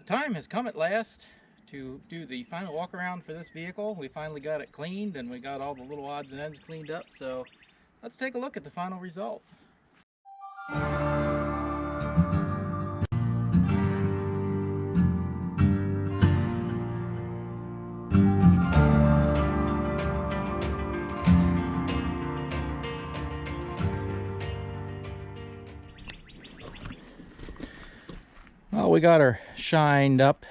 time has come at last to do the final walk around for this vehicle. We finally got it cleaned and we got all the little odds and ends cleaned up, so let's take a look at the final result. Well, we got her shined up.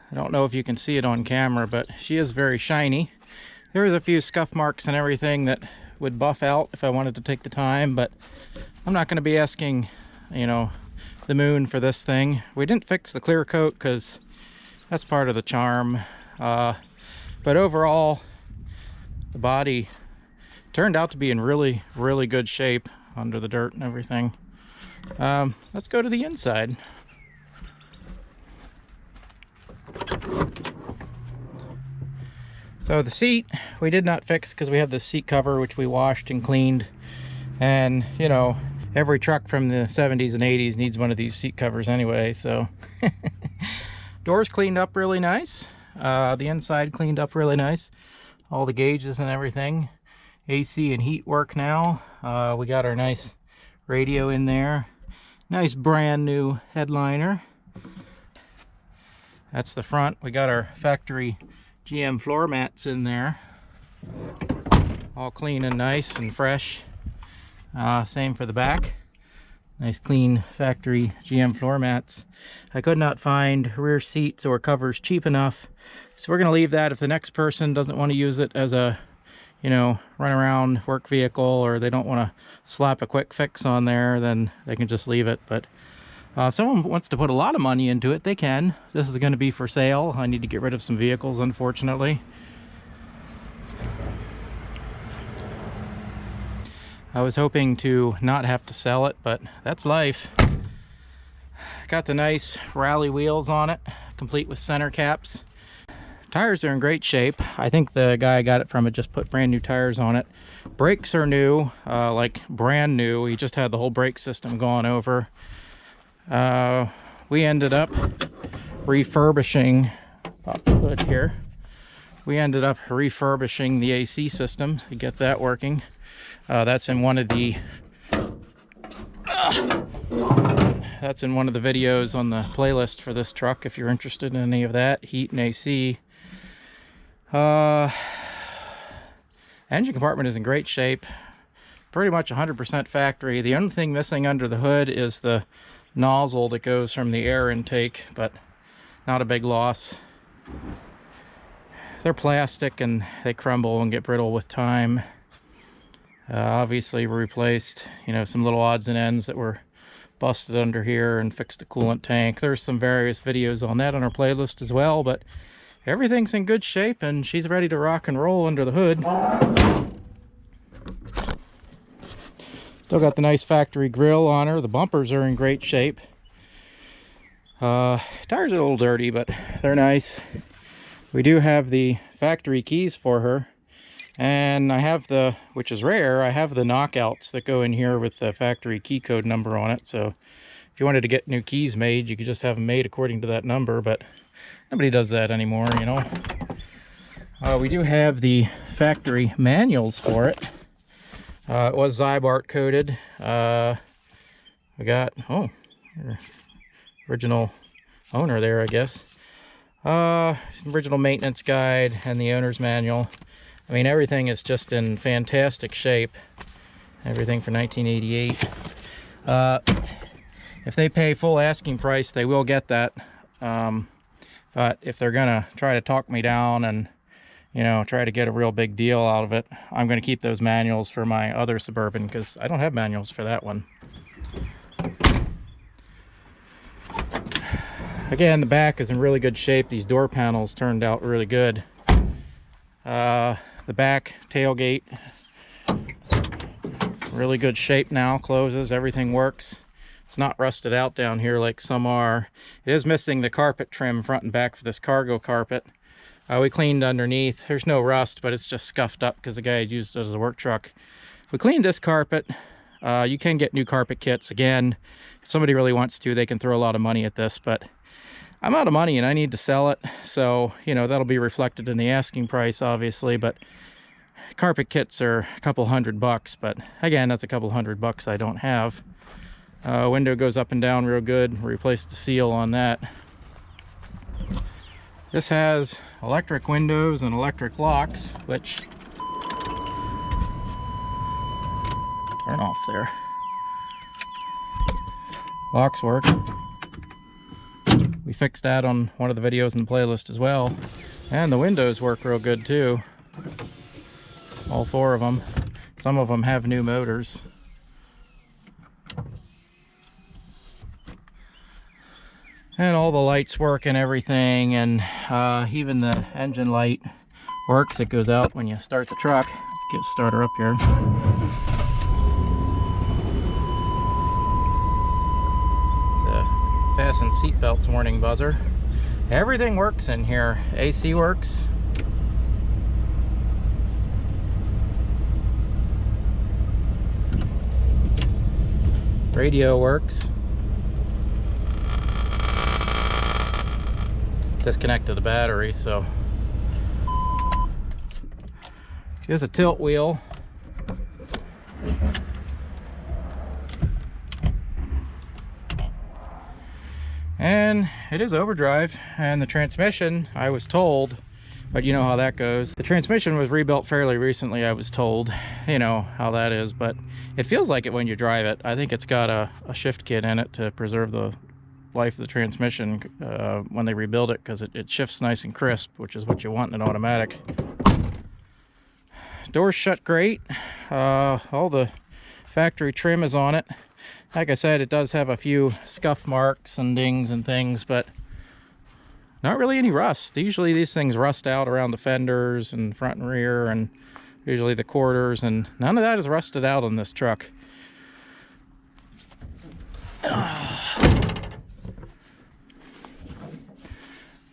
I don't know if you can see it on camera, but she is very shiny. There's a few scuff marks and everything that would buff out if I wanted to take the time, but I'm not going to be asking, you know, the moon for this thing. We didn't fix the clear coat because that's part of the charm. But overall, the body turned out to be in really, really good shape under the dirt and everything. Let's go to the inside. So the seat we did not fix because we have the seat cover which we washed and cleaned, and you know, every truck from the 70s and 80s needs one of these seat covers anyway. So doors cleaned up really nice, the inside cleaned up really nice, all the gauges and everything. AC and heat work now. We got our nice radio in there, nice brand new headliner. That's the front. We got our factory GM floor mats in there, all clean and nice and fresh. Same for the back, nice clean factory GM floor mats. I could not find rear seats or covers cheap enough, so we're going to leave that. If the next person doesn't want to use it as a, you know, run around work vehicle, or they don't want to slap a quick fix on there, then they can just leave it. But if someone wants to put a lot of money into it, they can. This is going to be for sale. I need to get rid of some vehicles, unfortunately. I was hoping to not have to sell it, but that's life. Got the nice rally wheels on it, complete with center caps. Tires are in great shape. I think the guy I got it from had just put brand new tires on it. Brakes are new, like brand new. He just had the whole brake system gone over. We ended up refurbishing, pop the hood here. We ended up refurbishing the AC system to get that working. That's in one of the videos on the playlist for this truck if you're interested in any of that. Heat and AC. Engine compartment is in great shape, pretty much 100% factory. The only thing missing under the hood is the nozzle that goes from the air intake, but not a big loss. They're plastic and they crumble and get brittle with time. Obviously we replaced, you know, some little odds and ends that were busted under here and fixed the coolant tank. There's some various videos on that on our playlist as well, but everything's in good shape and she's ready to rock and roll under the hood. Still got the nice factory grille on her. The bumpers are in great shape. Tires are a little dirty, but they're nice. We do have the factory keys for her, and I have the, which is rare, I have the knockouts that go in here with the factory key code number on it. So if you wanted to get new keys made, you could just have them made according to that number, but nobody does that anymore, you know. We do have the factory manuals for it. It was Zybart coated. We got, oh, original owner there, I guess. Original maintenance guide and the owner's manual. I mean, everything is just in fantastic shape. Everything for 1988. If they pay full asking price, they will get that. But if they're gonna try to talk me down and, you know, try to get a real big deal out of it, I'm going to keep those manuals for my other Suburban because I don't have manuals for that one. Again, the back is in really good shape. These door panels turned out really good. The back tailgate, really good shape now, closes, everything works. It's not rusted out down here like some are. It is missing the carpet trim front and back for this cargo carpet. We cleaned underneath. There's no rust, but it's just scuffed up because the guy had used it as a work truck. We cleaned this carpet. You can get new carpet kits. Again, if somebody really wants to, they can throw a lot of money at this, but I'm out of money and I need to sell it, so you know that'll be reflected in the asking price, obviously. But carpet kits are a couple $100, but again, that's a couple $100 I don't have. Window goes up and down real good. Replaced the seal on that. This has electric windows and electric locks, which turn off there. Locks work. We fixed that on one of the videos in the playlist as well. And the windows work real good too. All 4 of them. Some of them have new motors. And all the lights work and everything, and even the engine light works. It goes out when you start the truck. Let's get starter up here. It's a fasten seatbelts warning buzzer. Everything works in here. AC works. Radio works. Disconnected the battery, so here's a tilt wheel. And it is overdrive, and the transmission, I was told, but you know how that goes. The transmission was rebuilt fairly recently, I was told. You know how that is, but it feels like it when you drive it. I think it's got a shift kit in it to preserve the life of the transmission when they rebuild it, because it shifts nice and crisp, which is what you want in an automatic. Doors shut great. All the factory trim is on it. Like I said, it does have a few scuff marks and dings and things, but not really any rust. Usually these things rust out around the fenders and front and rear, and usually the quarters, and none of that is rusted out on this truck.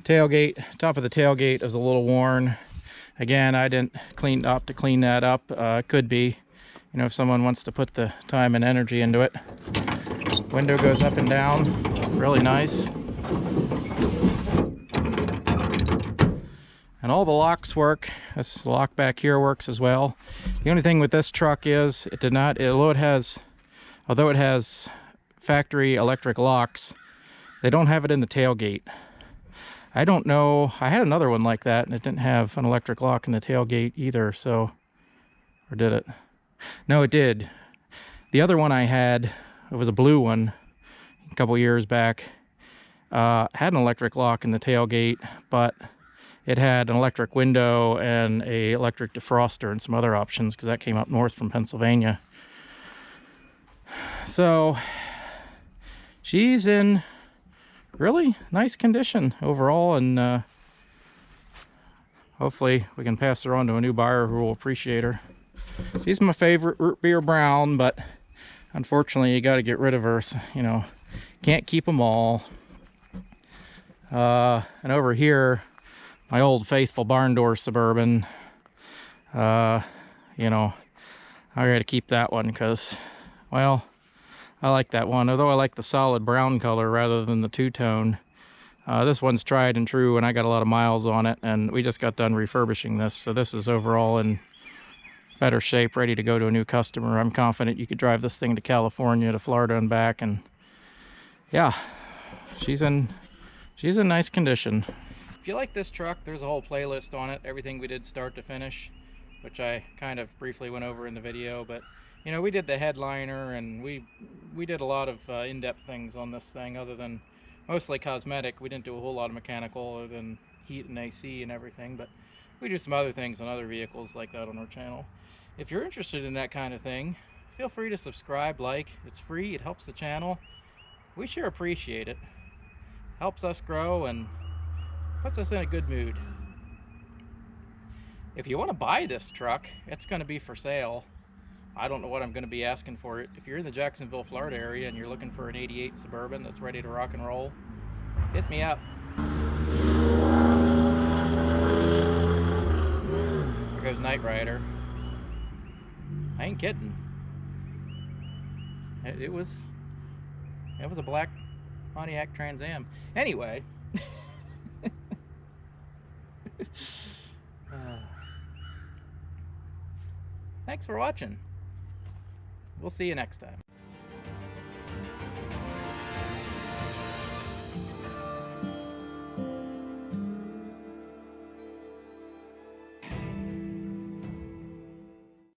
Tailgate, top of the tailgate is a little worn. Again, I didn't clean that up. Could be, you know, if someone wants to put the time and energy into it. Window goes up and down, really nice. And all the locks work. This lock back here works as well. The only thing with this truck is it did not, although it has factory electric locks, they don't have it in the tailgate. I don't know, I had another one like that and it didn't have an electric lock in the tailgate either, so, or did it? No, it did. The other one I had, it was a blue one a couple years back, had an electric lock in the tailgate, but it had an electric window and a electric defroster and some other options, because that came up north from Pennsylvania. So she's in really nice condition overall, and hopefully we can pass her on to a new buyer who will appreciate her. She's my favorite root beer brown, but unfortunately you got to get rid of her. So, you know, can't keep them all. And over here, my old faithful barn door Suburban. You know, I got to keep that one because, well, I like that one, although I like the solid brown color rather than the two-tone. This one's tried and true, and I got a lot of miles on it, and we just got done refurbishing this, so this is overall in better shape, ready to go to a new customer. I'm confident you could drive this thing to California, to Florida and back, and yeah, she's in nice condition. If you like this truck, there's a whole playlist on it, everything we did start to finish, which I kind of briefly went over in the video, but you know, we did the headliner, and we did a lot of in-depth things on this thing, other than mostly cosmetic. We didn't do a whole lot of mechanical other than heat and AC and everything, but we do some other things on other vehicles like that on our channel. If you're interested in that kind of thing, feel free to subscribe, like. It's free, it helps the channel. We sure appreciate it. Helps us grow and puts us in a good mood. If you want to buy this truck, it's going to be for sale. I don't know what I'm going to be asking for it. If you're in the Jacksonville, Florida area and you're looking for an 88 Suburban that's ready to rock and roll, hit me up. There goes Knight Rider. I ain't kidding. It was a black Pontiac Trans Am. Anyway, thanks for watching. We'll see you next time.